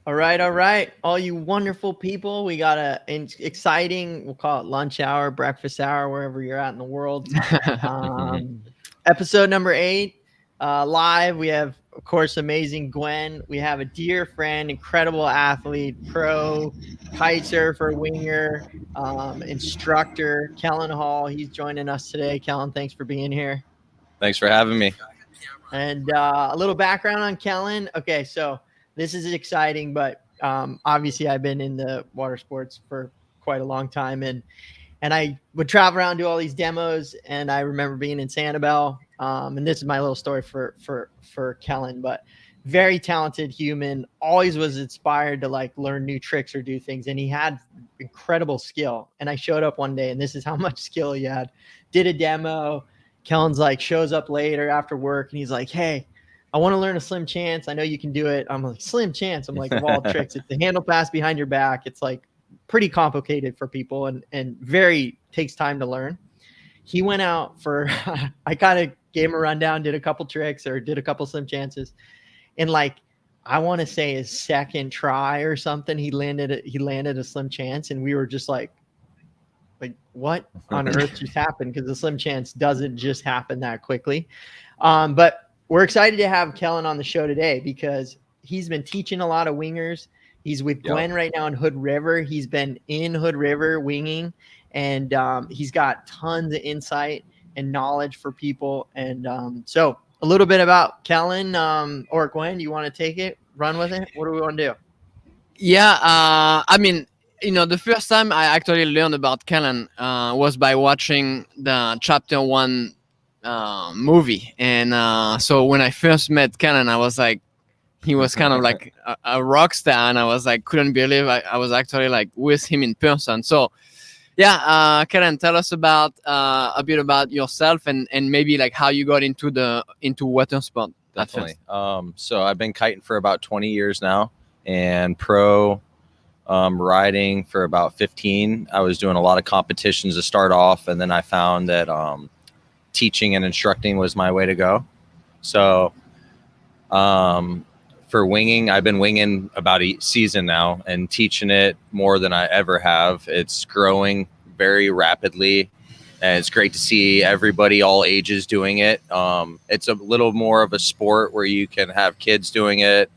All right, all right. All you wonderful people, we got an exciting, we'll call it lunch hour, breakfast hour, wherever you're at in the world. Um, Episode number 8, live. We have, of course, amazing Gwen. We have a dear friend, incredible athlete, pro, kite surfer, winger, instructor, Kellen Hall. He's joining us today. Kellen, thanks for being here. Thanks for having me. And a little background on Kellen. Okay, so this is exciting, but obviously I've been in the water sports for quite a long time, and I would travel around, do all these demos, and I remember being in Sanibel. And this is my little story for Kellen, but very talented human, always was inspired to like learn new tricks or do things, and he had incredible skill. And I showed up one day, and this is how much skill he had. Did a demo. Kellen's like shows up later after work, and he's like, "Hey, I want to learn a slim chance. I know you can do it." I'm like, "Slim chance?" I'm like, "Of all tricks, it's the handle pass behind your back. It's like pretty complicated for people, and very takes time to learn." He went out for I kind of gave him a rundown, did a couple tricks or did a couple slim chances, and like I want to say his second try or something, he landed a slim chance, and we were just like what on earth just happened? Because the slim chance doesn't just happen that quickly. But we're excited to have Kellen on the show today because he's been teaching a lot of wingers. He's with Gwen right now in Hood River. He's been in Hood River winging, and he's got tons of insight and knowledge for people. And so a little bit about Kellen or Gwen. Do you want to take it, run with it? What do we want to do? Yeah, I mean, the first time I actually learned about Kellen was by watching the Chapter 1 movie. And so when I first met Kellen, I was like, he was kind of like a rock star, and I was like, couldn't believe I was actually like with him in person. So yeah, Kellen, tell us about a bit about yourself and maybe like how you got into water sport. Definitely. So I've been kiting for about 20 years now, and pro riding for about 15. I was doing a lot of competitions to start off, and then I found that teaching and instructing was my way to go. So for winging, I've been winging about a season now and teaching it more than I ever have. It's growing very rapidly, and it's great to see everybody, all ages, doing it. It's a little more of a sport where you can have kids doing it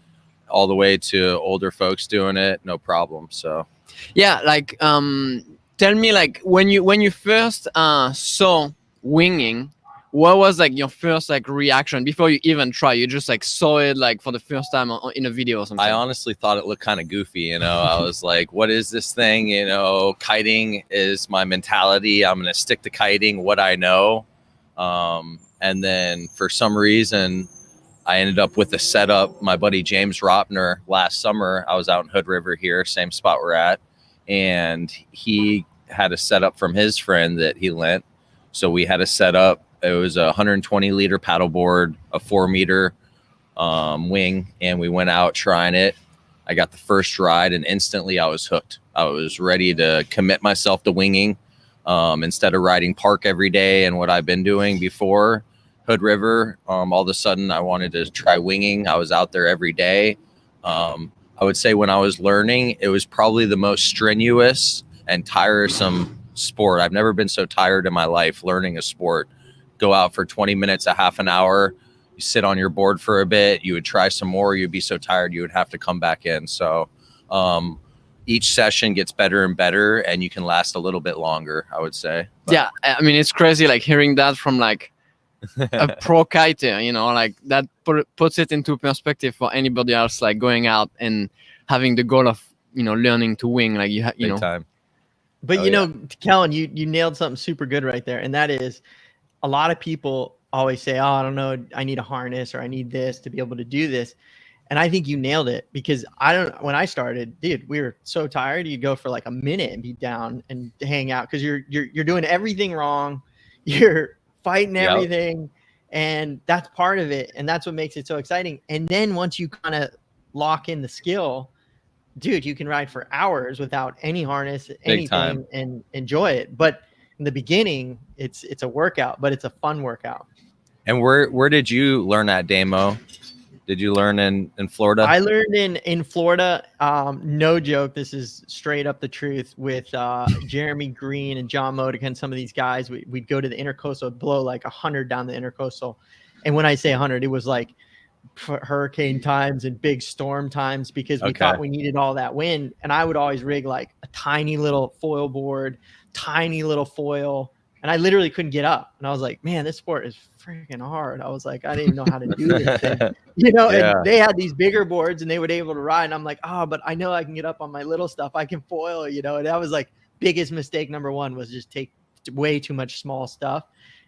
all the way to older folks doing it, no problem. So yeah, like tell me, like when you first saw winging, what was like your first like reaction before you even try? You just like saw it like for the first time in a video or something? I honestly thought it looked kind of goofy, I was like, what is this thing? Kiting is my mentality. I'm going to stick to kiting what I know. And then for some reason, I ended up with a setup. My buddy James Ropner, last summer, I was out in Hood River here, same spot we're at, and he had a setup from his friend that he lent. So we had a setup. It was a 120 liter paddleboard, a 4-meter wing, and we went out trying it. I got the first ride, and instantly I was hooked. I was ready to commit myself to winging instead of riding park every day and what I've been doing before Hood River. All of a sudden I wanted to try winging. I was out there every day. I would say when I was learning, it was probably the most strenuous and tiresome sport. I've never been so tired in my life learning a sport. Go out for 20 minutes, a half an hour, you sit on your board for a bit, you would try some more, you'd be so tired you would have to come back in. So each session gets better and better, and you can last a little bit longer, I would say. But yeah, I mean, it's crazy like hearing that from like a pro kiter, like that puts it into perspective for anybody else like going out and having the goal of learning to wing, like you know time. But Kellen, you nailed something super good right there, and that is a lot of people always say, "Oh, I don't know, I need a harness or I need this to be able to do this." And I think you nailed it, because when I started, dude, we were so tired. You'd go for like a minute and be down and hang out because you're doing everything wrong. You're fighting everything, and that's part of it, and that's what makes it so exciting. And then once you kind of lock in the skill, dude, you can ride for hours without any harness, anything, and enjoy it. But in the beginning, it's a workout, but it's a fun workout. And where did you learn that, Damo? Did you learn in Florida? I learned in Florida. No joke. This is straight up the truth with Jeremy Green and John Modica and some of these guys. We'd go to the intercoastal, blow like 100 down the intercoastal. And when I say 100, it was like hurricane times and big storm times because we thought we needed all that wind. And I would always rig like a tiny little foil board, tiny little foil. And I literally couldn't get up. And I was like, man, this sport is freaking hard. I was like, I didn't even know how to do this thing. And they had these bigger boards and they would able to ride. And I'm like, but I know I can get up on my little stuff. I can foil, and that was like biggest mistake. Number one was just take way too much small stuff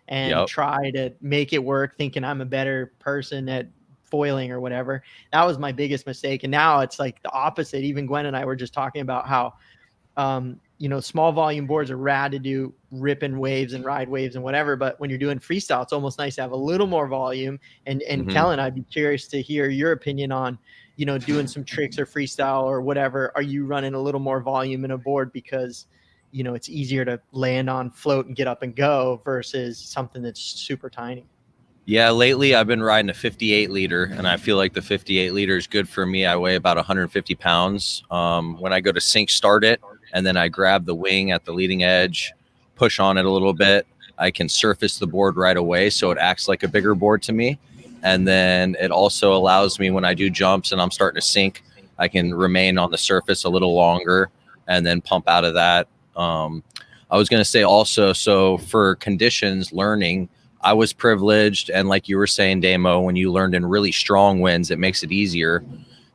and try to make it work thinking I'm a better person at foiling or whatever. That was my biggest mistake. And now it's like the opposite. Even Gwen and I were just talking about how, small volume boards are rad to do ripping waves and ride waves and whatever. But when you're doing freestyle, it's almost nice to have a little more volume. And Kellen, I'd be curious to hear your opinion on, doing some tricks or freestyle or whatever. Are you running a little more volume in a board because, it's easier to land on, float and get up and go versus something that's super tiny? Yeah, lately I've been riding a 58 liter, and I feel like the 58 liter is good for me. I weigh about 150 pounds. When I go to sink start it, and then I grab the wing at the leading edge, push on it a little bit, I can surface the board right away, so it acts like a bigger board to me. And then it also allows me when I do jumps and I'm starting to sink, I can remain on the surface a little longer and then pump out of that. I was going to say also, so for conditions learning, I was privileged, and like you were saying, Damo, when you learned in really strong winds, it makes it easier.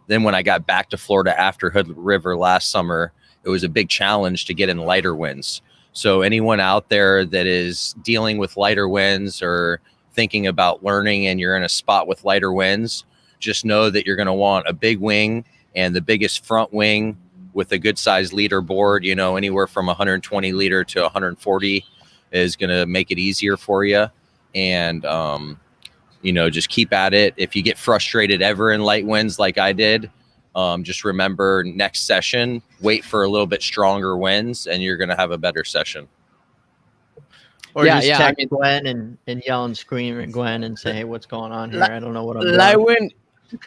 Then when I got back to Florida after Hood River last summer, it was a big challenge to get in lighter winds. So anyone out there that is dealing with lighter winds or thinking about learning and you're in a spot with lighter winds, just know that you're going to want a big wing, and the biggest front wing with a good sized liter board, anywhere from 120 liter to 140 is going to make it easier for you. And, just keep at it. If you get frustrated ever in light winds like I did, just remember next session, wait for a little bit stronger winds, and you're going to have a better session. Or just text Gwen and yell and scream at Gwen and say, hey, what's going on here? I don't know what I'm doing. Light wind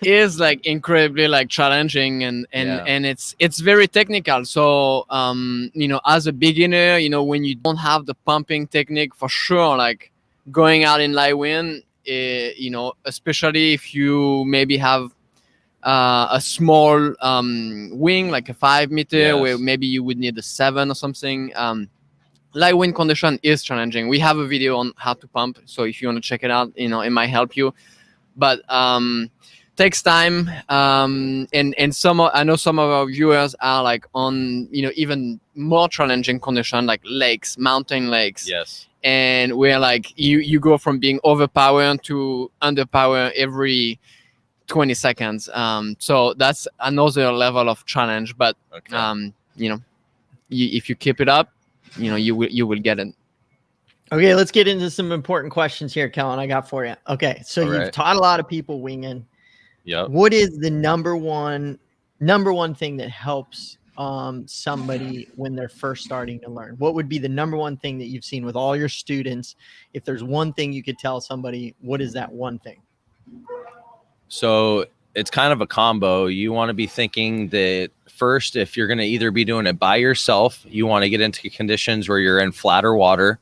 is like incredibly like challenging and it's very technical. So, as a beginner, when you don't have the pumping technique, for sure, like going out in light wind, especially if you maybe have a small wing, like a 5 meter, where maybe you would need a 7 or something. Light wind condition is challenging. We have a video on how to pump, so if you want to check it out, it might help you. But takes time, and I know some of our viewers are like on even more challenging condition, like lakes, mountain lakes. Yes. And where like you go from being overpowered to underpowered every 20 seconds. So that's another level of challenge. But if you keep it up, you will get it. Okay, let's get into some important questions here, Kellen. I got for you. Okay, so you've taught a lot of people winging. Yeah. What is the number one thing that helps somebody when they're first starting to learn? What would be the number one thing that you've seen with all your students? If there's one thing you could tell somebody, what is that one thing? So it's kind of a combo. You want to be thinking that first, if you're going to either be doing it by yourself, you want to get into conditions where you're in flatter water.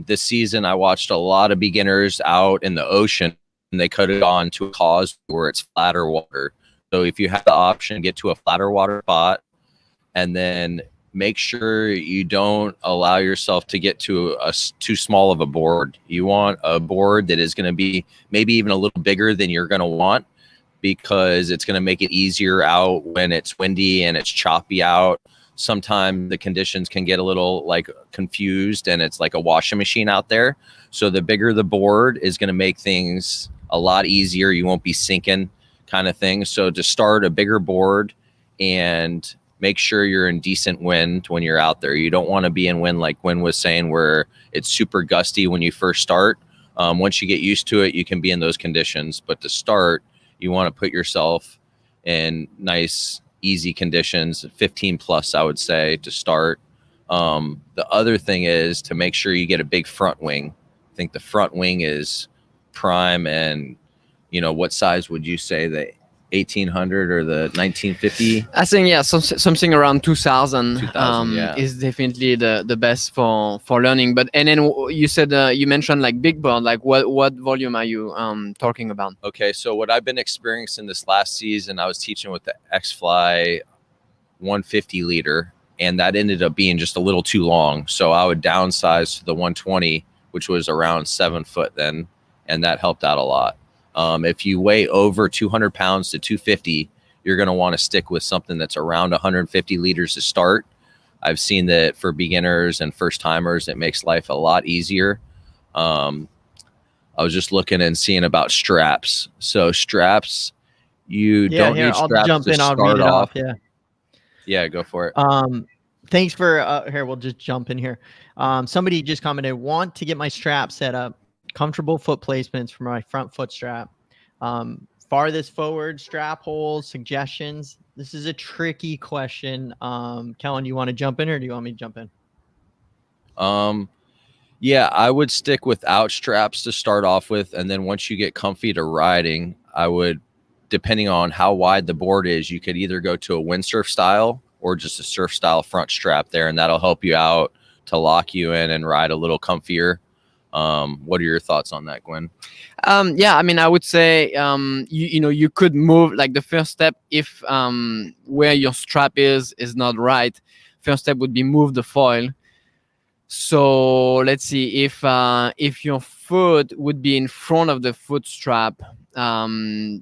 This season, I watched a lot of beginners out in the ocean, and they cut it on to a cause where it's flatter water. So if you have the option, get to a flatter water spot, and then make sure you don't allow yourself to get to too small of a board. You want a board that is going to be maybe even a little bigger than you're going to want, because it's going to make it easier out when it's windy and it's choppy out. Sometimes the conditions can get a little like confused and it's like a washing machine out there. So the bigger the board is going to make things a lot easier. You won't be sinking kind of thing. So to start a bigger board and make sure you're in decent wind when you're out there. You don't want to be in wind like Gwen was saying, where it's super gusty when you first start. Once you get used to it, you can be in those conditions. But to start, you want to put yourself in nice, easy conditions, 15 plus, I would say, to start. The other thing is to make sure you get a big front wing. I think the front wing is prime, and what size would you say, the 1800 or the 1950? I think something around 2000, 2000, yeah. is definitely the best for learning. But and then you said you mentioned like big board. Like what volume are you talking about? Okay, so what I've been experiencing this last season, I was teaching with the X-Fly 150 liter, and that ended up being just a little too long. So I would downsize to the 120, which was around 7 foot then, and that helped out a lot. If you weigh over 200 pounds to 250, you're going to want to stick with something that's around 150 liters to start. I've seen that for beginners and first timers, it makes life a lot easier. I was just looking and seeing about straps. So straps, you don't need straps I'll jump to in. I'll start read it off. off. Yeah, go for it. Thanks for here. We'll just jump in here. Somebody just commented, want to get my strap set up. Comfortable foot placements for my front foot strap. Farthest forward strap holes, suggestions. This is a tricky question. Kellen, you want to jump in or do you want me to jump in? Yeah, I would stick without straps to start off with. And then once you get comfy to riding, I would, depending on how wide the board is, you could either go to a windsurf style or just a surf style front strap there. And that'll help you out to lock you in and ride a little comfier. What are your thoughts on that, Gwen? Yeah, I mean, I would say, you could move, like the first step, if where your strap is not right, first step would be move the foil. So let's see, if your foot would be in front of the foot strap, and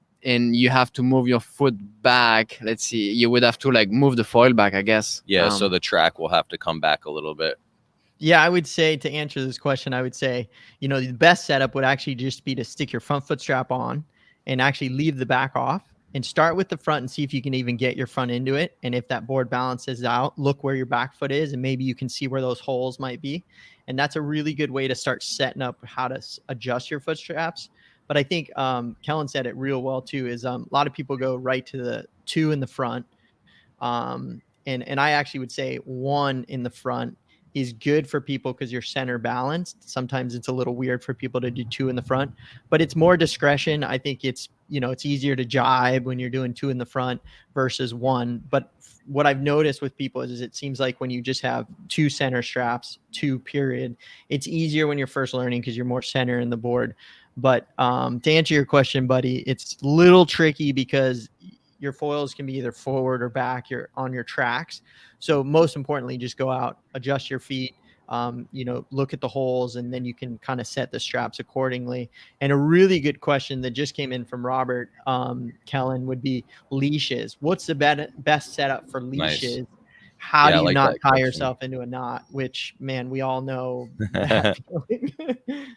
you have to move your foot back, let's see, you would have to like move the foil back, I guess. Yeah, so the track will have to come back a little bit. Yeah, I would say, to answer this question, I would say, the best setup would actually just be to stick your front foot strap on and actually leave the back off and start with the front and see if you can even get your front into it. And if that board balances out, look where your back foot is, and maybe you can see where those holes might be. And that's a really good way to start setting up how to adjust your foot straps. But I think Kellen said it real well too, is a lot of people go right to the 2 in the front. And I actually would say 1 in the front is good for people because you're center balanced. Sometimes it's a little weird for people to do 2 in the front, but it's more discretion. I think it's easier to jibe when you're doing 2 in the front versus 1. But what I've noticed with people is it seems like when you just have 2 center straps, 2 period, it's easier when you're first learning because you're more center in the board. But to answer your question, buddy, it's a little tricky because your foils can be either forward or back. You're on your tracks. So most importantly, just go out, adjust your feet, look at the holes, and then you can kind of set the straps accordingly. And a really good question that just came in from Robert, Kellen, would be leashes. What's the best setup for leashes? Nice. How do you not tie yourself into a knot? Which, man, we all know that feeling.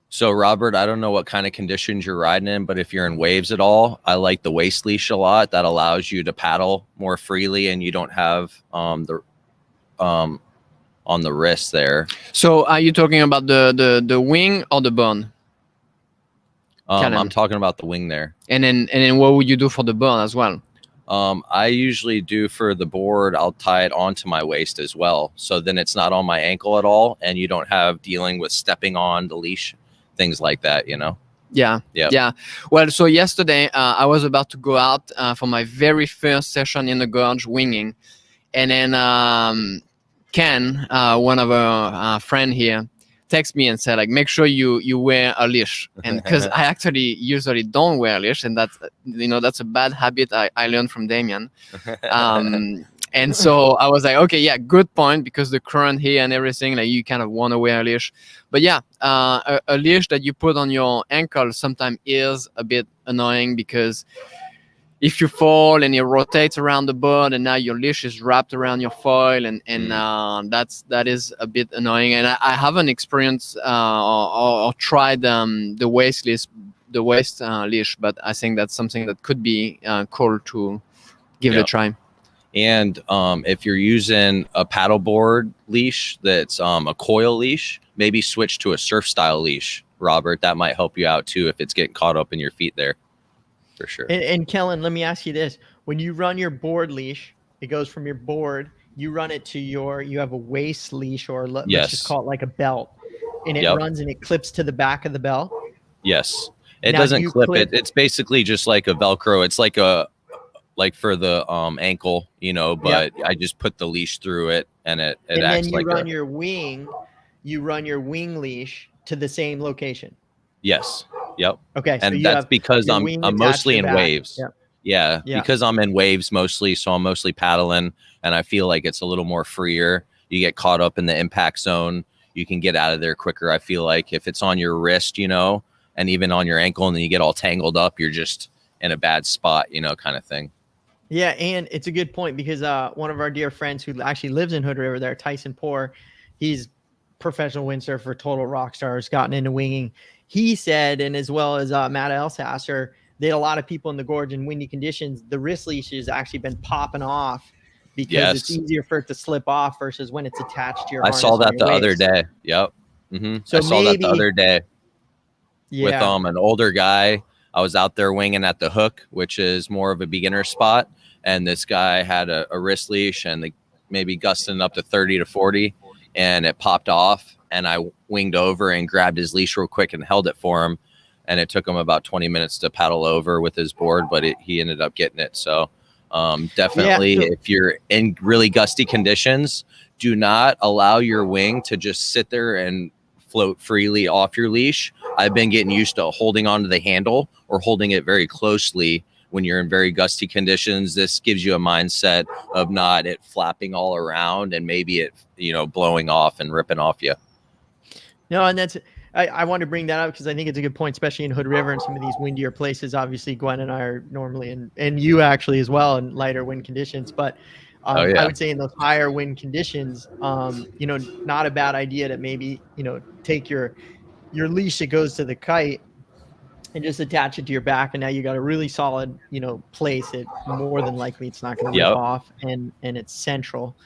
So, Robert, I don't know what kind of conditions you're riding in, but if you're in waves at all, I like the waist leash a lot. That allows you to paddle more freely, and you don't have on the wrist there. So, are you talking about the wing or the bone? I'm talking about the wing there. And then what would you do for the bone as well? I usually do for the board, I'll tie it onto my waist as well. So then it's not on my ankle at all, and you don't have dealing with stepping on the leash. Things like that, Yeah. Well, so yesterday I was about to go out for my very first session in the gorge winging, and then Ken, one of our friend here, text me and said, like, make sure you wear a leash, and because I actually usually don't wear a leash, and that's a bad habit I learned from Damien. And so I was like, okay, yeah, good point, because the current here and everything, like, you kind of want to wear a leash. But yeah, a leash that you put on your ankle sometimes is a bit annoying, because if you fall and it rotates around the board and now your leash is wrapped around your foil, and that is a bit annoying. And I haven't experienced or tried the waist leash, but I think that's something that could be cool to give it a try. And if you're using a paddleboard leash that's a coil leash, maybe switch to a surf style leash, Robert. That might help you out too if it's getting caught up in your feet there, for sure. And Kellen, let me ask you this. When you run your board leash, it goes from your board, you run it to you have a waist leash, or let's just call it like a belt, and it runs and it clips to the back of the belt? Yes. It Now, do doesn't you clip clip- it. It's basically just like a Velcro. It's like for the ankle, but I just put the leash through it, and it and acts then you like run your wing leash to the same location. Yes. Yep. Okay, so And you that's have because your I'm wing attached mostly to in your back. waves. Yep. Yeah, Yeah. because I'm in waves mostly, so I'm mostly paddling, and I feel like it's a little more freer. You get caught up in the impact zone, you can get out of there quicker. I feel like if it's on your wrist, and even on your ankle, and then you get all tangled up, you're just in a bad spot, kind of thing. Yeah, and it's a good point because one of our dear friends who actually lives in Hood River there, Tyson Poor, he's professional windsurfer, total rock star, has gotten into winging. He said, and as well as Matt Elsasser, that a lot of people in the gorge in windy conditions, the wrist leash has actually been popping off because it's easier for it to slip off versus when it's attached to your I harness. saw that the other waist. day. Yep. So I saw that the other day with an older guy. I was out there winging at the hook, which is more of a beginner spot. And this guy had a wrist leash and maybe gusting up to 30 to 40, and it popped off. And I winged over and grabbed his leash real quick and held it for him. And it took him about 20 minutes to paddle over with his board, but he ended up getting it. So definitely, if you're in really gusty conditions, do not allow your wing to just sit there and float freely off your leash. I've been getting used to holding onto the handle or holding it very closely when you're in very gusty conditions. This gives you a mindset of not it flapping all around and maybe it, blowing off and ripping off you. No, and I want to bring that up because I think it's a good point, especially in Hood River and some of these windier places. Obviously, Gwen and I are normally, and you actually as well, in lighter wind conditions. But I would say in those higher wind conditions, not a bad idea to maybe, take your leash that goes to the kite and just attach it to your back. And now you got a really solid, place. It more than likely it's not going to rip off, and it's central.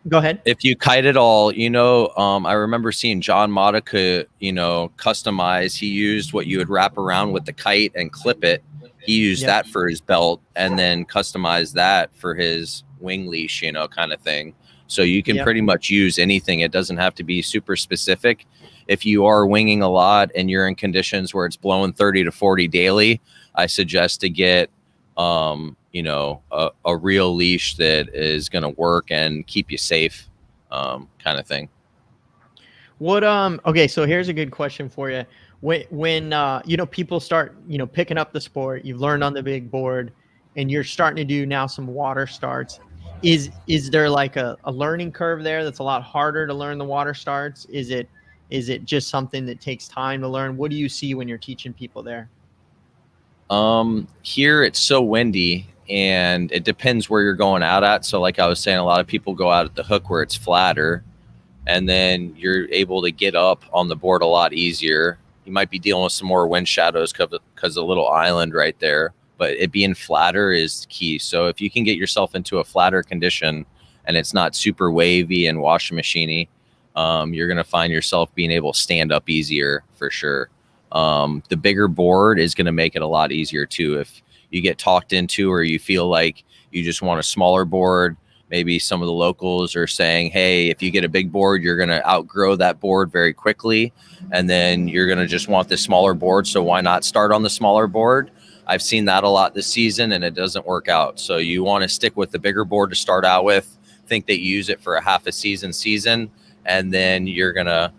Go ahead. If you kite at all, I remember seeing John Modica, customize. He used what you would wrap around with the kite and clip it. He used that for his belt and then customized that for his wing leash, kind of thing. So you can pretty much use anything. It doesn't have to be super specific. If you are winging a lot and you're in conditions where it's blowing 30 to 40 daily, I suggest to get a real leash that is going to work and keep you safe, kind of thing. Okay, so here's a good question for you. When people start, picking up the sport, you've learned on the big board and you're starting to do now some water starts. Is there like a learning curve there that's a lot harder to learn the water starts? Is it just something that takes time to learn? What do you see when you're teaching people there? Here it's so windy and it depends where you're going out at. So like I was saying, a lot of people go out at the hook where it's flatter, and then you're able to get up on the board a lot easier. You might be dealing with some more wind shadows because a little island right there, but it being flatter is key. So if you can get yourself into a flatter condition and it's not super wavy and washing machine-y, you're going to find yourself being able to stand up easier for sure. The bigger board is going to make it a lot easier too. If you get talked into or you feel like you just want a smaller board, maybe some of the locals are saying, hey, if you get a big board, you're going to outgrow that board very quickly. And then you're going to just want this smaller board. So why not start on the smaller board? I've seen that a lot this season and it doesn't work out. So you want to stick with the bigger board to start out with, think that you use it for a half a season, and then you're going to,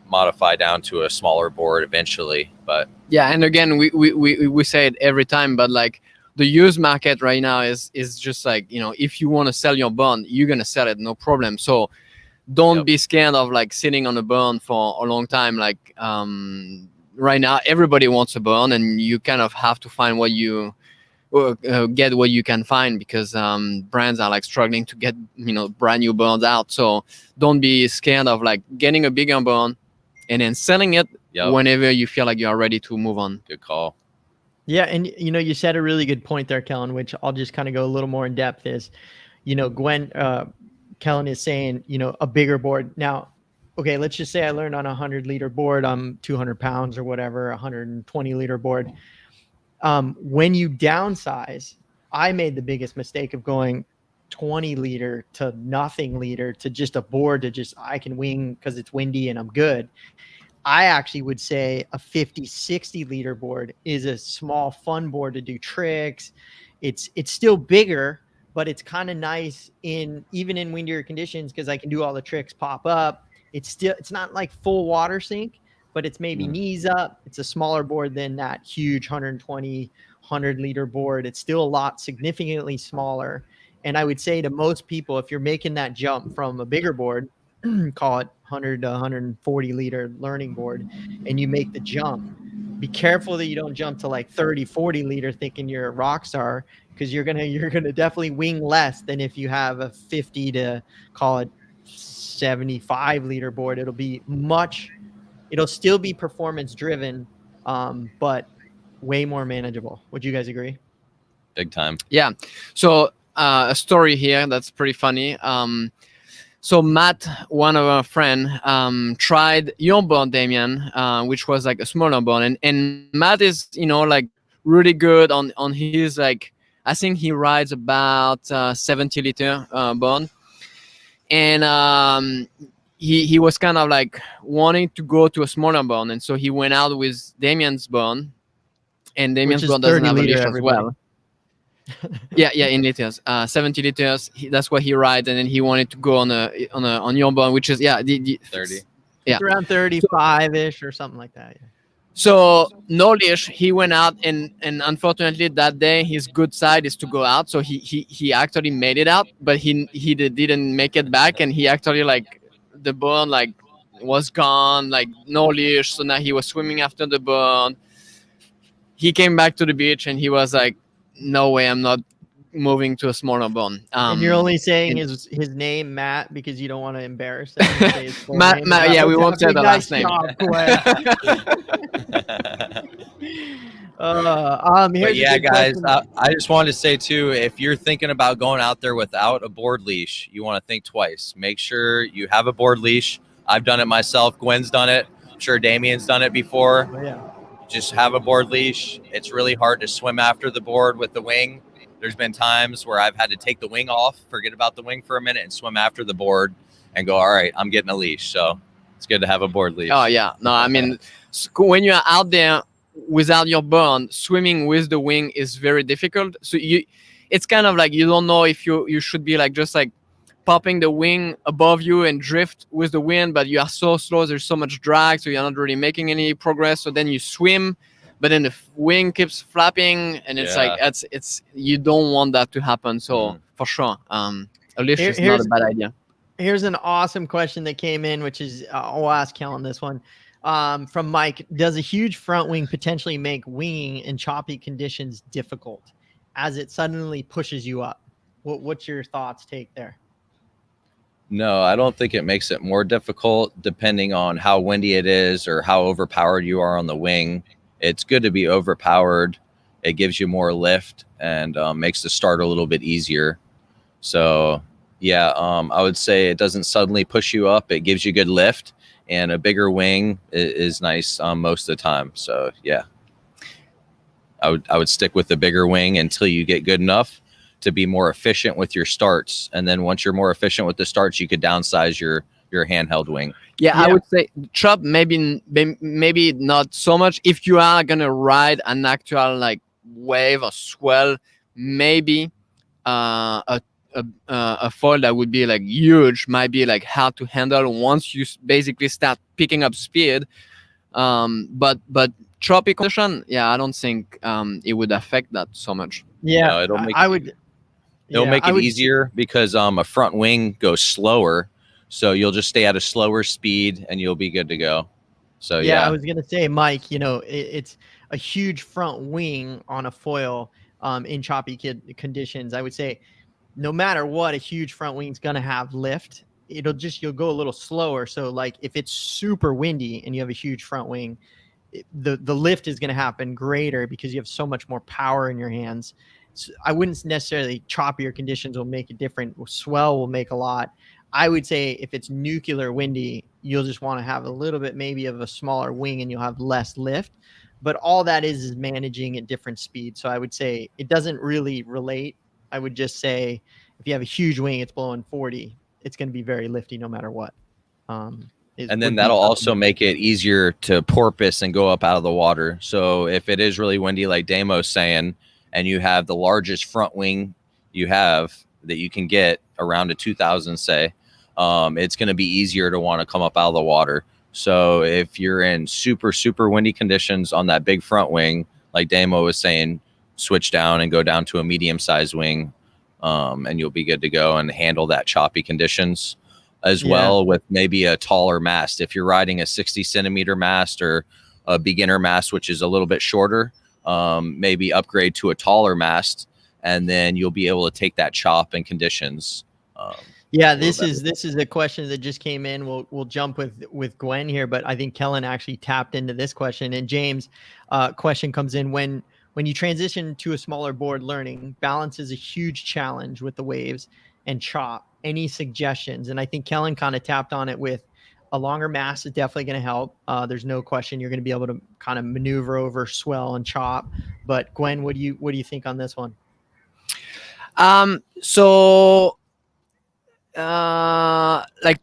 modify down to a smaller board eventually. But yeah, and again, we say it every time, but like the used market right now is just like, if you want to sell your bond, you're gonna sell it, no problem. So don't be scared of like sitting on a bond for a long time. Like right now everybody wants a bond, and you kind of have to find what you get what you can find, because brands are like struggling to get brand new bonds out. So don't be scared of like getting a bigger bond and then selling it whenever you feel like you are ready to move on. Good call. Yeah, and you said a really good point there, Kellen, which I'll just kind of go a little more in depth. Is Kellen is saying a bigger board. Now, okay, let's just say I learned on a 100-liter board. I'm 200 pounds or whatever, 120-liter board. When you downsize, I made the biggest mistake of going 20-liter to nothing liter to just a board to just I can wing because it's windy and I'm good. I actually would say a 50, 60 liter board is a small fun board to do tricks. It's still bigger, but it's kind of nice even in windier conditions because I can do all the tricks pop up. It's not like full water sink, but it's maybe knees up. It's a smaller board than that huge 120, 100 liter board. It's still a lot significantly smaller. And I would say to most people, if you're making that jump from a bigger board, call it 100 to 140 liter learning board, and you make the jump, be careful that you don't jump to like 30, 40 liter thinking you're a rock star, because you're gonna definitely wing less than if you have a 50 to call it 75 liter board. It'll still be performance driven, but way more manageable. Would you guys agree? Big time. Yeah. So a story here that's pretty funny. So Matt, one of our friend, tried your board, Damien, which was like a smaller board, and Matt is, like really good on his, like, I think he rides about 70 liter board, and he was kind of like wanting to go to a smaller board, and so he went out with Damien's board, and Damien's board doesn't have a leash as well. yeah, in liters, 70 liters. That's what he rides, and then he wanted to go on your board, which is 30. Yeah, it's around 35 ish or something like that. Yeah. So no leash. He went out, and unfortunately that day his good side is to go out. So he actually made it out, but he didn't make it back, and he actually, like, the board, like, was gone, like no leash. So now he was swimming after the board. He came back to the beach, and he was like, no way, I'm not moving to a smaller board. And you're only saying his name, Matt, because you don't want to embarrass him. And say his full Matt, name. yeah, we won't say the last name. But yeah, guys, I just wanted to say too, if you're thinking about going out there without a board leash, you want to think twice. Make sure you have a board leash. I've done it myself. Gwen's done it. I'm sure Damien's done it before. Oh, yeah. Just have a board leash. It's really hard to swim after the board with the wing. There's been times where I've had to take the wing off, forget about the wing for a minute, and swim after the board and go, all right, I'm getting a leash. So it's good to have a board leash. Oh, yeah. No, I mean, when you're out there without your board, swimming with the wing is very difficult. So it's kind of like you don't know if you should be like just like popping the wing above you and drift with the wind, but you are so slow, there's so much drag, so you're not really making any progress. So then you swim, but then the wing keeps flapping, and it's like it's you don't want that to happen. So for sure, a leash is not a bad idea. Here's an awesome question that came in, which is I'll ask Kellen this one, from Mike. Does a huge front wing potentially make winging in choppy conditions difficult, as it suddenly pushes you up? What's your take there? No, I don't think it makes it more difficult depending on how windy it is or how overpowered you are on the wing. It's good to be overpowered. It gives you more lift and makes the start a little bit easier. So, yeah, I would say it doesn't suddenly push you up. It gives you good lift, and a bigger wing is nice most of the time. So, yeah, I would stick with the bigger wing until you get good enough to be more efficient with your starts. And then once you're more efficient with the starts, you could downsize your handheld wing. Yeah, I would say chop, maybe not so much. If you are going to ride an actual like wave or swell, maybe a foil that would be like huge might be like hard to handle once you basically start picking up speed. But choppy condition, I don't think it would affect that so much. Yeah, no, it'll make It'll make it easier because a front wing goes slower, so you'll just stay at a slower speed and you'll be good to go. So yeah, I was gonna say, Mike, it's a huge front wing on a foil in choppy conditions. I would say, no matter what, a huge front wing is gonna have lift. You'll go a little slower. So like if it's super windy and you have a huge front wing, the lift is gonna happen greater because you have so much more power in your hands. So I wouldn't necessarily choppier conditions will make it different. Swell will make a lot. I would say if it's nuclear windy, you'll just want to have a little bit maybe of a smaller wing and you'll have less lift. But all that is managing at different speeds. So I would say it doesn't really relate. I would just say if you have a huge wing, it's blowing 40, it's going to be very lifty no matter what. And then that'll also make it easier to porpoise and go up out of the water. So if it is really windy, like Damo's saying, and you have the largest front wing you have that you can get around a 2000, say, it's going to be easier to want to come up out of the water. So if you're in super, super windy conditions on that big front wing, like Damo was saying, switch down and go down to a medium-sized wing, and you'll be good to go and handle that choppy conditions as well, with maybe a taller mast. If you're riding a 60 centimeter mast or a beginner mast, which is a little bit shorter, maybe upgrade to a taller mast, and then you'll be able to take that chop and conditions. This is a question that just came in. We'll jump with Gwen here, but I think Kellen actually tapped into this question. And James, question comes in: when you transition to a smaller board learning, balance is a huge challenge with the waves and chop. Any suggestions? And I think Kellen kind of tapped on it with a longer mast is definitely going to help. There's no question you're going to be able to kind of maneuver over swell and chop. But Gwen, what do you think on this one? So like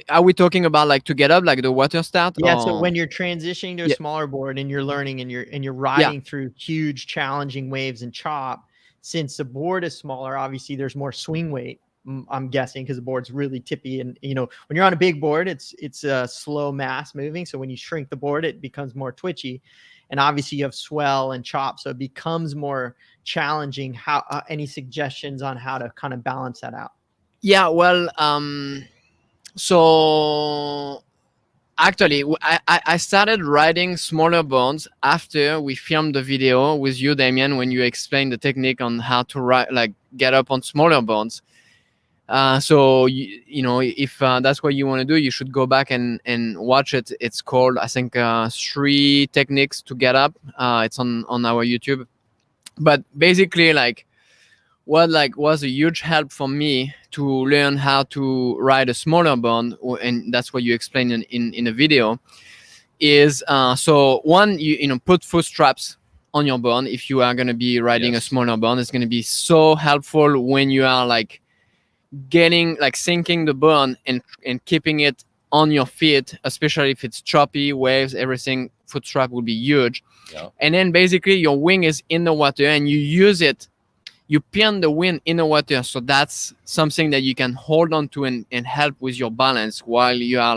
are we talking about like to get up, like the water start? Yeah. So when you're transitioning to a smaller board and you're learning and you're riding through huge challenging waves and chop, since the board is smaller, obviously there's more swing weight, I'm guessing, because the board's really tippy. And when you're on a big board, it's a slow mass moving. So when you shrink the board, it becomes more twitchy. And obviously you have swell and chop, so it becomes more challenging. How any suggestions on how to kind of balance that out? Yeah, well, so actually I started riding smaller boards after we filmed the video with you, Damien, when you explained the technique on how to ride, like get up on smaller boards. So if that's what you want to do, you should go back and watch it. It's called, I think, 3 techniques to get up. It's on our YouTube. But basically, what was a huge help for me to learn how to ride a smaller board, and that's what you explained in the video, is so one, put foot straps on your board. If you are going to be riding a smaller board, it's going to be so helpful when you are sinking the board and keeping it on your feet, especially if it's choppy waves, everything. Foot strap will be huge. And then basically your wing is in the water and you use it, you pin the wing in the water. So that's something that you can hold on to and help with your balance while you are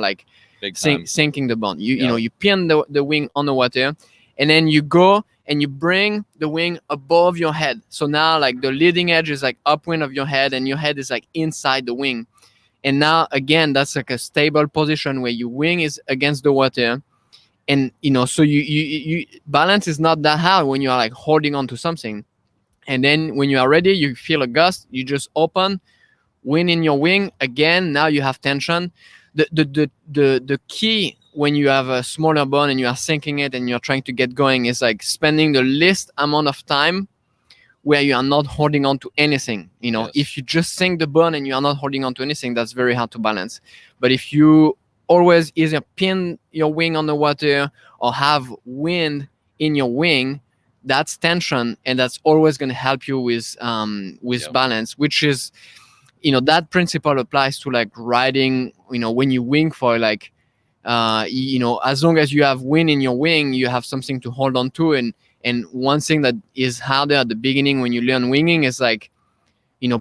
sinking the board. You pin the wing on the water, and then you go and you bring the wing above your head. So now the leading edge is upwind of your head and your head is inside the wing. And now again, that's a stable position where your wing is against the water. And so you balance is not that hard when you are holding on to something. And then when you are ready, you feel a gust, you just open, wind in your wing again. Now you have tension. The key when you have a smaller board and you are sinking it and you're trying to get going is spending the least amount of time where you are not holding on to anything. If you just sink the board and you are not holding on to anything, that's very hard to balance. But if you always either pin your wing on the water or have wind in your wing, that's tension, and that's always going to help you with balance, which is, that principle applies to riding, when you wing foil, as long as you have wind in your wing, you have something to hold on to. And one thing that is harder at the beginning when you learn winging is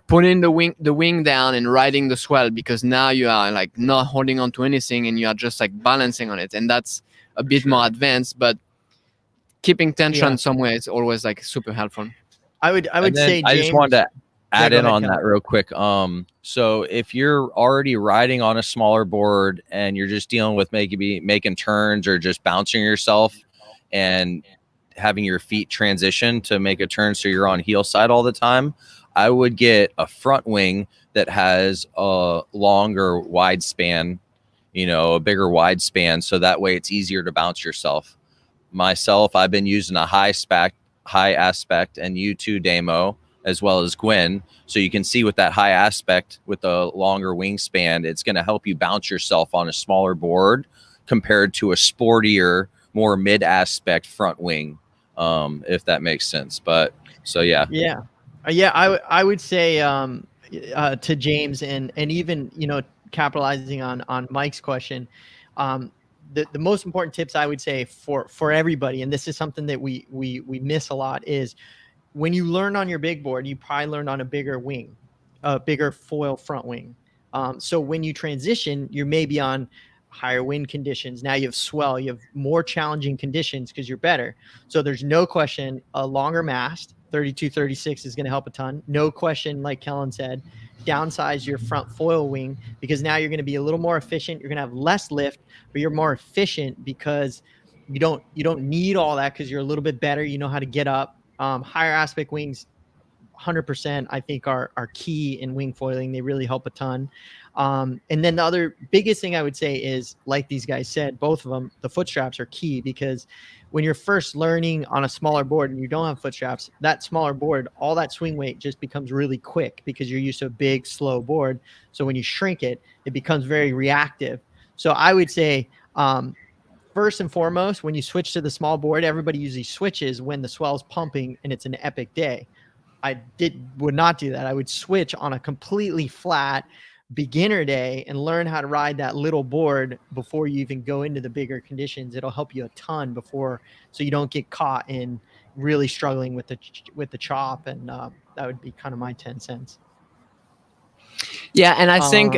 putting the wing down and riding the swell, because now you are not holding on to anything and you are just balancing on it. And that's a bit more advanced, but keeping tension somewhere is always super helpful. I would say, James, I just wanted to add in on that real quick. So if you're already riding on a smaller board and you're just dealing with maybe making turns or just bouncing yourself and having your feet transition to make a turn so you're on heel side all the time, I would get a front wing that has a longer wide span, a bigger wide span, so that way it's easier to bounce yourself. Myself, I've been using a high aspect, and you too, Damo, as well as Gwen. So you can see with that high aspect, with the longer wingspan, it's going to help you bounce yourself on a smaller board compared to a sportier, more mid aspect front wing, if that makes sense. But so I would say to James and even capitalizing on Mike's question, The most important tips I would say for everybody, and this is something that we miss a lot, is when you learn on your big board, you probably learned on a bigger wing, a bigger foil front wing. So when you transition, you're maybe on higher wind conditions. Now you have swell, you have more challenging conditions because you're better. So there's no question a longer mast, 32, 36 is going to help a ton. No question, like Kellen said, downsize your front foil wing because now you're going to be a little more efficient. You're going to have less lift, but you're more efficient because you don't need all that because you're a little bit better. You know how to get up. Higher aspect wings, 100%, I think are key in wing foiling. They really help a ton. And then the other biggest thing I would say is, like these guys said, both of them, the foot straps are key because when you're first learning on a smaller board and you don't have foot straps, that smaller board, all that swing weight just becomes really quick because you're used to a big, slow board. So when you shrink it, it becomes very reactive. So I would say, first and foremost, when you switch to the small board, everybody usually switches when the swell's pumping and it's an epic day. I would not do that. I would switch on a completely flat beginner day and learn how to ride that little board before you even go into the bigger conditions. It'll help you a ton so you don't get caught in really struggling with the chop. And that would be kind of my 10 cents. Yeah, and I think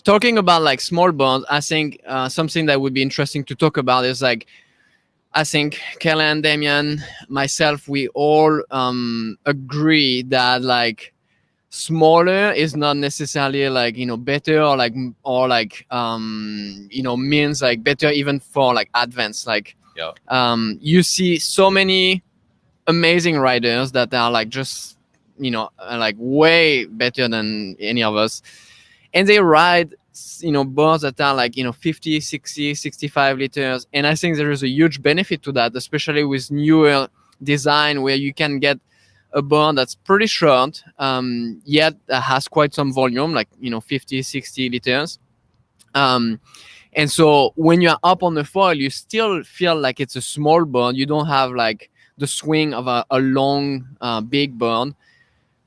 talking about like small boards, I think something that would be interesting to talk about is like, I think Kellen, Damian, myself, we all agree that like smaller is not necessarily like, you know, better or means like better even for like advanced. Like you see so many amazing riders that are like just, you know, like way better than any of us, and they ride, you know, boards that are like, you know, 50, 60, 65 liters. And I think there is a huge benefit to that, especially with newer design where you can get a board that's pretty short, yet has quite some volume, like, you know, 50, 60 liters. And so when you're up on the foil, you still feel like it's a small board. You don't have like the swing of a long, big board.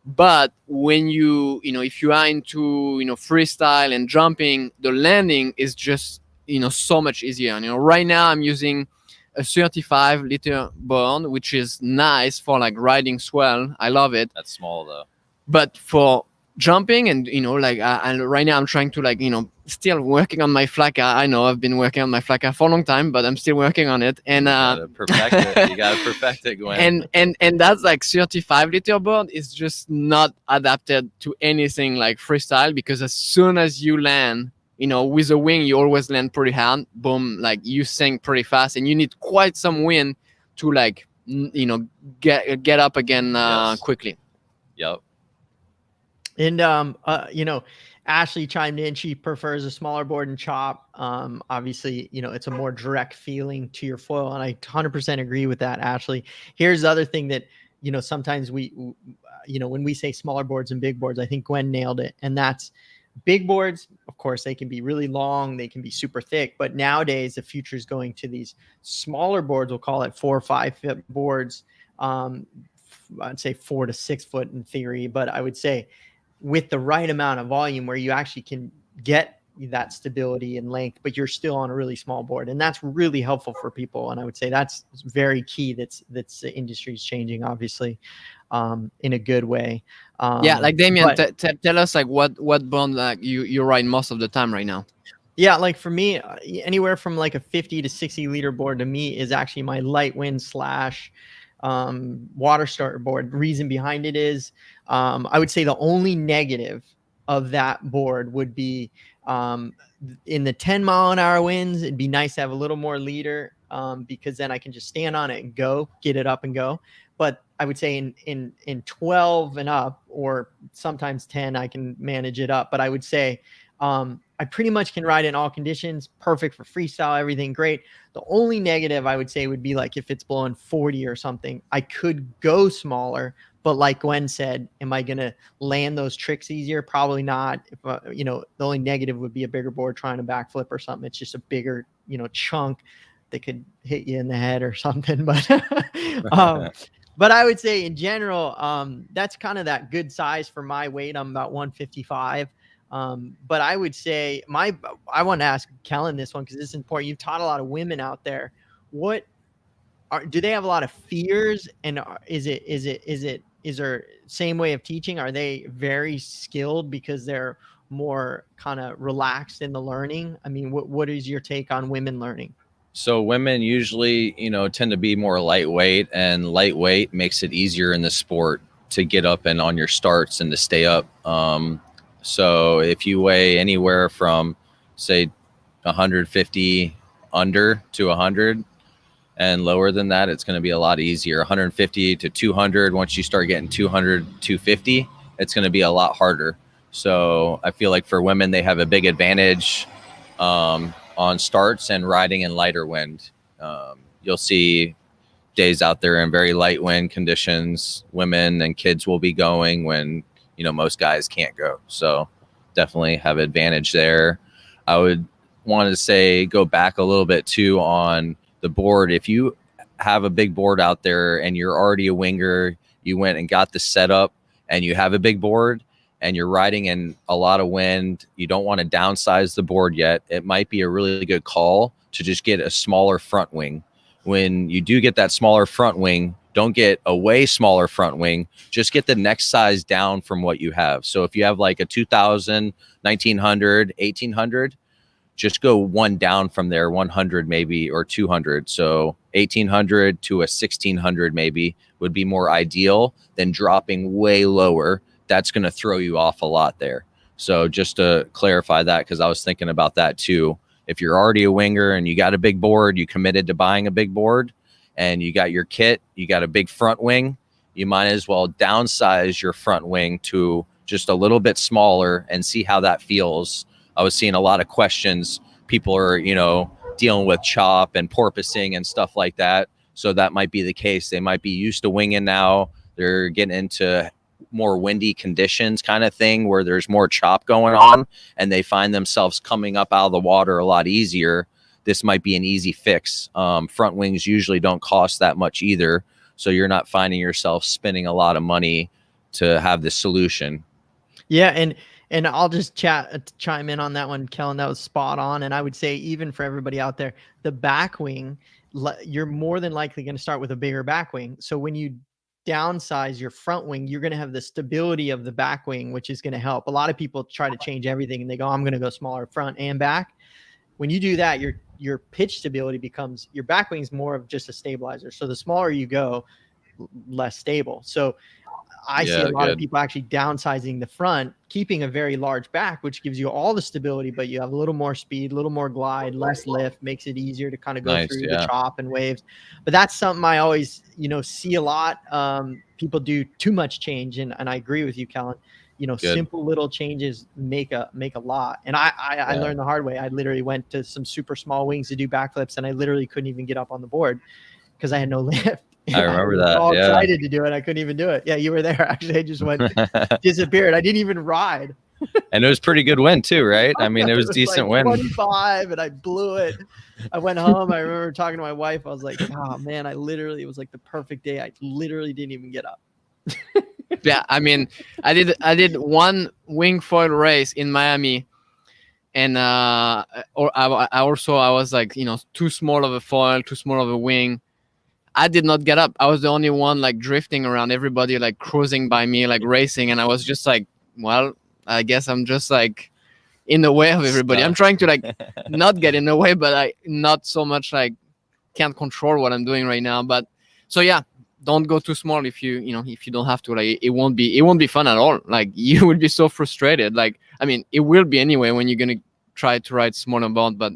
But when you know, if you are into, you know, freestyle and jumping, the landing is just, you know, so much easier. And, you know, right now I'm using a 35 liter board, which is nice for like riding swell. I love it. That's small though. But for jumping and, you know, like and right now I'm trying to, like, you know, still working on my flacker. I know I've been working on my flacker for a long time, but I'm still working on it. And you gotta perfect it. You gotta perfect it, Gwen. And that's like 35 liter board is just not adapted to anything like freestyle, because as soon as you land, you know, with a wing, you always land pretty hard. Boom, like you sink pretty fast, and you need quite some wind to, like, you know, get up again quickly. Yep. And you know, Ashley chimed in. She prefers a smaller board and chop. Obviously, you know, it's a more direct feeling to your foil, and I 100% agree with that, Ashley. Here's the other thing that, you know, sometimes we, you know, when we say smaller boards and big boards, I think Gwen nailed it, and that's big boards. Of course, they can be really long, they can be super thick, but nowadays the future is going to these smaller boards. We'll call it 4 or 5 foot boards. I'd say 4 to 6 foot in theory, but I would say with the right amount of volume where you actually can get that stability and length, but you're still on a really small board. And that's really helpful for people. And I would say that's very key. That's the industry's changing, obviously, in a good way. Yeah, like Damien, tell us like what board like you ride most of the time right now. Yeah, like for me, anywhere from like a 50 to 60 liter board to me is actually my light wind / water starter board. Reason behind it is, I would say the only negative of that board would be in the 10 mile an hour winds. It'd be nice to have a little more leader, because then I can just stand on it and get it up and go. But I would say in 12 and up, or sometimes 10, I can manage it up. But I would say I pretty much can ride in all conditions. Perfect for freestyle, everything great. The only negative I would say would be like if it's blowing 40 or something, I could go smaller. But like Gwen said, am I going to land those tricks easier? Probably not. If you know, the only negative would be a bigger board trying to backflip or something. It's just a bigger, you know, chunk that could hit you in the head or something. But but I would say in general, that's kind of that good size for my weight. I'm about 155. But I would say I want to ask Kellen this one because this is important. You've taught a lot of women out there. Do they have a lot of fears? And is there same way of teaching? Are they very skilled because they're more kind of relaxed in the learning? I mean, what is your take on women learning? So women usually, tend to be more lightweight, and lightweight makes it easier in the sport to get up and on your starts and to stay up. So if you weigh anywhere from, say, 150 under to 100 and lower than that, it's going to be a lot easier. 150 to 200. Once you start getting 200, 250, it's going to be a lot harder. So I feel like for women, they have a big advantage on starts and riding in lighter wind. You'll see days out there in very light wind conditions. Women and kids will be going when, most guys can't go. So definitely have advantage there. I would want to say go back a little bit too on the board. If you have a big board out there and you're already a winger, you went and got the setup and you have a big board and you're riding in a lot of wind, you don't want to downsize the board yet. It might be a really good call to just get a smaller front wing. When you do get that smaller front wing, don't get a way smaller front wing, just get the next size down from what you have. So if you have like a 2000, 1900, 1800, just go one down from there, 100 maybe, or 200. So 1800 to a 1600 maybe would be more ideal than dropping way lower. That's going to throw you off a lot there. So just to clarify that, because I was thinking about that too. If you're already a winger and you got a big board, you committed to buying a big board, and you got your kit, you got a big front wing, you might as well downsize your front wing to just a little bit smaller and see how that feels. I was seeing a lot of questions. People are, dealing with chop and porpoising and stuff like that. So that might be the case. They might be used to winging now. They're getting into more windy conditions kind of thing where there's more chop going on and they find themselves coming up out of the water a lot easier. This might be an easy fix. Front wings usually don't cost that much either. So you're not finding yourself spending a lot of money to have this solution. Yeah. And I'll just chime in on that one, Kellen. That was spot on. And I would say even for everybody out there, the back wing, you're more than likely going to start with a bigger back wing. So when you downsize your front wing, you're going to have the stability of the back wing, which is going to help. A lot of people try to change everything and they go, I'm going to go smaller front and back. When you do that, your pitch stability becomes, your back wing is more of just a stabilizer. So the smaller you go, less stable. So I see a lot of people actually downsizing the front, keeping a very large back, which gives you all the stability, but you have a little more speed, a little more glide, less lift, makes it easier to kind of go through the chop and waves. But that's something I always, see a lot. People do too much change. And I agree with you, Kellen. Simple little changes make a lot. And I learned the hard way. I literally went to some super small wings to do backflips, and I literally couldn't even get up on the board because I had no lift. I remember that. All excited to do it. I couldn't even do it. Yeah, you were there. Actually, I just went disappeared. I didn't even ride. And it was pretty good wind too, right? I mean, it was decent like wind. 25, and I blew it. I went home. I remember talking to my wife. I was like, "Oh man, it was like the perfect day. I literally didn't even get up." Yeah, I mean, I did one wing foil race in Miami, and I was like, too small of a foil, too small of a wing. I did not get up. I was the only one like drifting around, everybody like cruising by me, like racing. And I was just like, well, I guess I'm just like in the way of everybody. I'm trying to like not get in the way, but I not so much like can't control what I'm doing right now. But so yeah, don't go too small if you don't have to. Like it won't be fun at all. Like you will be so frustrated. Like, I mean, it will be anyway when you're going to try to ride smaller board, but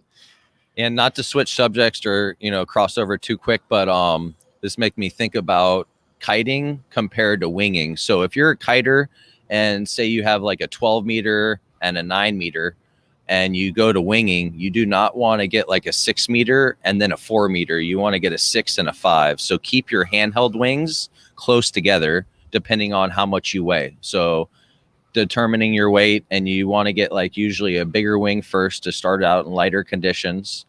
and not to switch subjects or, cross over too quick, but this make me think about kiting compared to winging. So if you're a kiter and say you have like a 12 meter and a 9 meter and you go to winging, you do not want to get like a 6 meter and then a 4 meter. You want to get a 6 and a 5. So keep your handheld wings close together depending on how much you weigh. So determining your weight, and you want to get like usually a bigger wing first to start out in lighter conditions,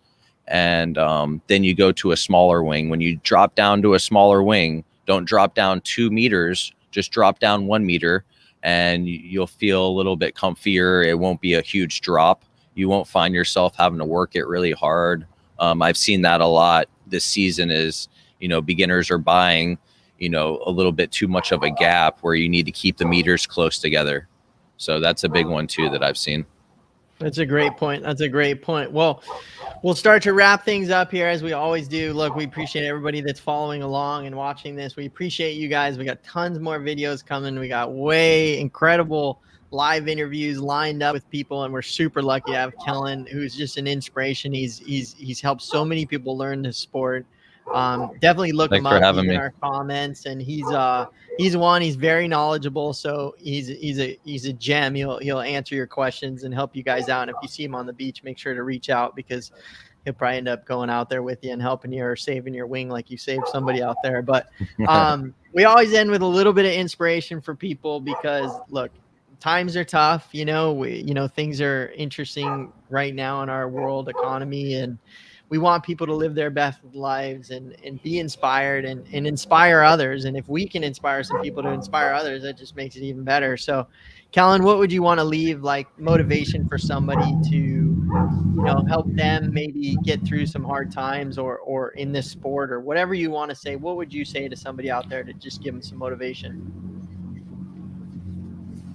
and then you go to a smaller wing. When you drop down to a smaller wing, don't drop down 2 meters, just drop down 1 meter and you'll feel a little bit comfier. It won't be a huge drop. You won't find yourself having to work it really hard. I've seen that a lot this season is, beginners are buying, a little bit too much of a gap where you need to keep the meters close together. So that's a big one too that I've seen. That's a great point. That's a great point. Well, we'll start to wrap things up here as we always do. Look, we appreciate everybody that's following along and watching this. We appreciate you guys. We got tons more videos coming. We got way incredible live interviews lined up with people, and we're super lucky to have Kellen, who's just an inspiration. He's helped so many people learn this sport. Definitely look him up. He's in our comments, and he's very knowledgeable, so he's a gem. He'll answer your questions and help you guys out. And if you see him on the beach, make sure to reach out, because he'll probably end up going out there with you and helping you or saving your wing like you saved somebody out there. But we always end with a little bit of inspiration for people, because look, times are tough. Things are interesting right now in our world economy, and we want people to live their best lives and be inspired and inspire others. And if we can inspire some people to inspire others, that just makes it even better. So, Kellen, what would you want to leave like motivation for somebody to, help them maybe get through some hard times or in this sport, or whatever you want to say? What would you say to somebody out there to just give them some motivation?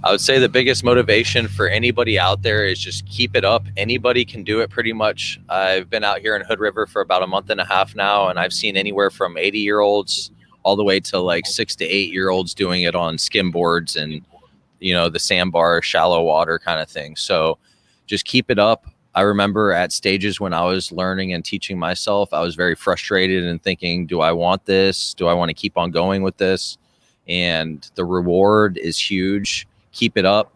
I would say the biggest motivation for anybody out there is just keep it up. Anybody can do it pretty much. I've been out here in Hood River for about a month and a half now, and I've seen anywhere from 80-year-olds all the way to like 6 to 8-year-olds doing it on skim boards and, the sandbar, shallow water kind of thing. So just keep it up. I remember at stages when I was learning and teaching myself, I was very frustrated and thinking, do I want this? Do I want to keep on going with this? And the reward is huge. Keep it up.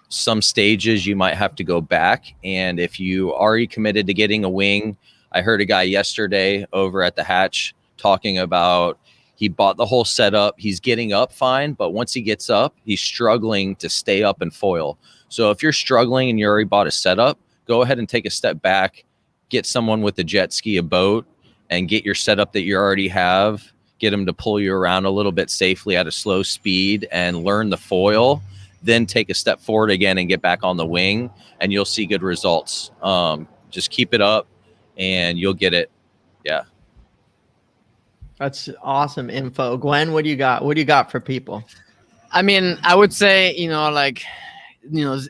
Some stages you might have to go back, and if you already committed to getting a wing, I heard a guy yesterday over at the hatch talking about he bought the whole setup. He's getting up fine, but once he gets up, he's struggling to stay up and foil. So if you're struggling and you already bought a setup, go ahead and take a step back, get someone with a jet ski, a boat, and get your setup that you already have, get them to pull you around a little bit safely at a slow speed and learn the foil. Then take a step forward again and get back on the wing, and you'll see good results. Just keep it up and you'll get it. Yeah. That's awesome info. Gwen, what do you got? What do you got for people? I mean, I would say,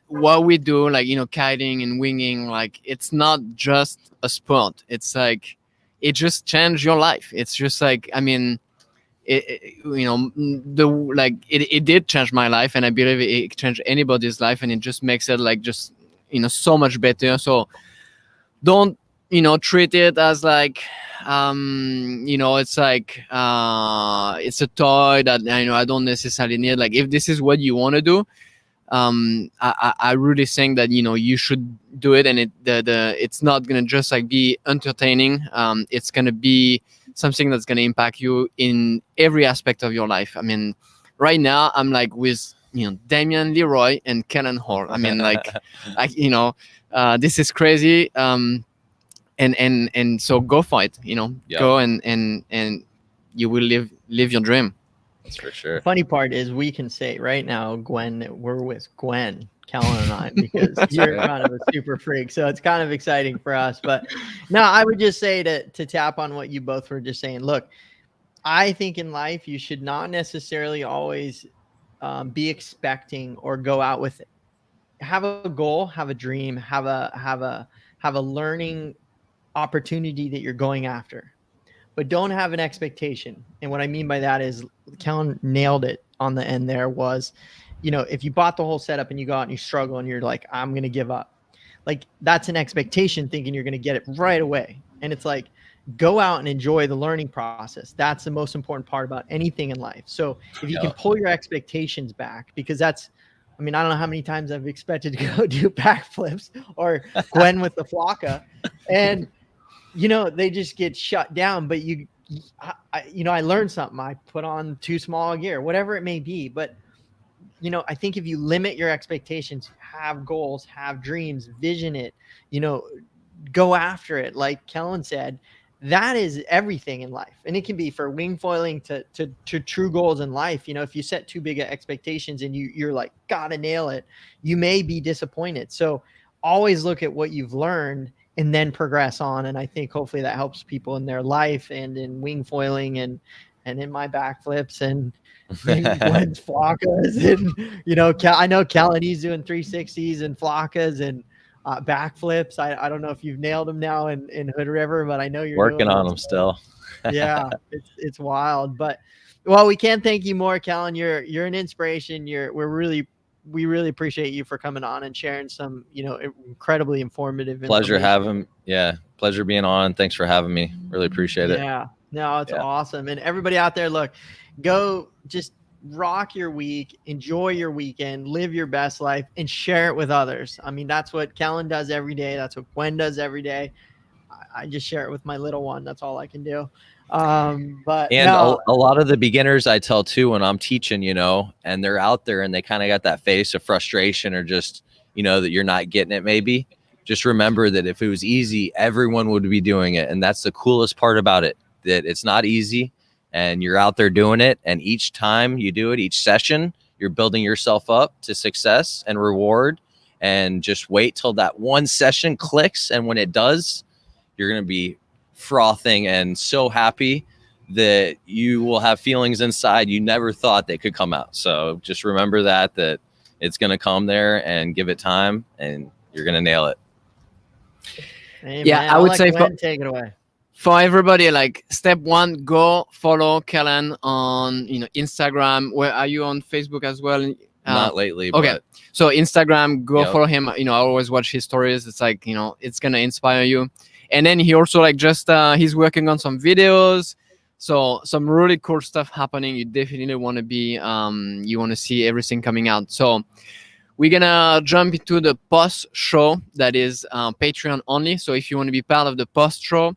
what we do, like, kiting and winging, like, it's not just a sport. It's like, it just changed your life. It's just like, I mean, it did change my life, and I believe it changed anybody's life, and it just makes it like just so much better. So don't treat it as like it's like it's a toy that I don't necessarily need. Like, if this is what you want to do, I really think that you should do it, and it's not gonna just like be entertaining. It's gonna be something that's gonna impact you in every aspect of your life. I mean, right now I'm like with Damien Leroy and Kellen Hall. I mean, like, this is crazy. And so go for it. Yep. Go and you will live your dream. That's for sure. The funny part is we can say right now, Gwen, we're with Gwen, Kellen, and I, because you're kind of a super freak. So it's kind of exciting for us. But no, I would just say to tap on what you both were just saying. Look, I think in life you should not necessarily always be expecting or go out with it. Have a goal, have a dream, have a learning opportunity that you're going after. But don't have an expectation. And what I mean by that is Kellen nailed it on the end there was, if you bought the whole setup and you go out and you struggle and you're like, I'm going to give up. Like, that's an expectation, thinking you're going to get it right away. And it's like, go out and enjoy the learning process. That's the most important part about anything in life. So if you can pull your expectations back, because I don't know how many times I've expected to go do backflips or Gwen with the flocka, and they just get shut down. But I learned something. I put on too small a gear, whatever it may be. But, I think if you limit your expectations, have goals, have dreams, vision it, go after it. Like Kellen said, that is everything in life. And it can be for wing foiling to true goals in life. You know, if you set too big of expectations and you're like, gotta nail it, you may be disappointed. So always look at what you've learned and then progress on. And I think hopefully that helps people in their life and in wing foiling and in my backflips and in Gwen's flockas. And, you know, I know Kellen, he's doing 360s and flockas and backflips. I don't know if you've nailed them now in Hood River, but I know you're working doing on them still. Yeah, it's wild. But well, we can't thank you more, Kellen. You're an inspiration. We really appreciate you for coming on and sharing some, you know, incredibly informative Pleasure information. pleasure being on. Thanks for having me. Really appreciate it. Yeah, no, it's awesome. And everybody out there, look, go just rock your week, enjoy your weekend, live your best life, and share it with others. I mean, that's what Kellen does every day. That's what Gwen does every day. I just share it with my little one. That's all I can do. But and no, a lot of the beginners I tell too when I'm teaching, you know, and they're out there and they kind of got that face of frustration or just, you know, that you're not getting it. Maybe just remember that if it was easy, everyone would be doing it. And that's the coolest part about it, that it's not easy and you're out there doing it. And each time you do it, each session, you're building yourself up to success and reward. And just wait till that one session clicks. And when it does, you're going to be frothing and so happy that you will have feelings inside you never thought they could come out. So just remember that it's going to come there, and give it time and you're going to nail it. hey, Yeah, man, I I'll would let say Gwen take it away. for everybody, like step one, go follow Kellen on, you know, Instagram. Where are you on Facebook as well? Not lately, okay. but So Instagram, go Yep. follow him. You know, I always watch his stories. It's like, you know, it's gonna inspire you. And then he also like just he's working on some videos. So some really cool stuff happening. You definitely want to be you want to see everything coming out. So we're gonna jump into the post show that is Patreon only. So if you want to be part of the post show,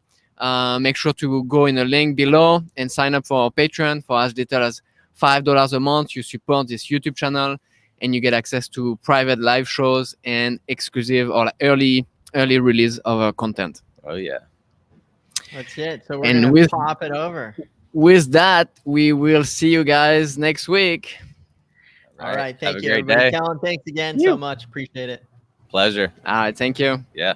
make sure to go in the link below and sign up for our Patreon for as little as $5 a month. You support this YouTube channel and you get access to private live shows and exclusive or early release of our content. oh yeah. That's it. So we're And gonna with- pop it over. With that, we will see you guys next week. All right. Have Thank a you, great everybody. day. Kellen, thanks again so much. Appreciate it. Pleasure. All right, thank you. Yeah.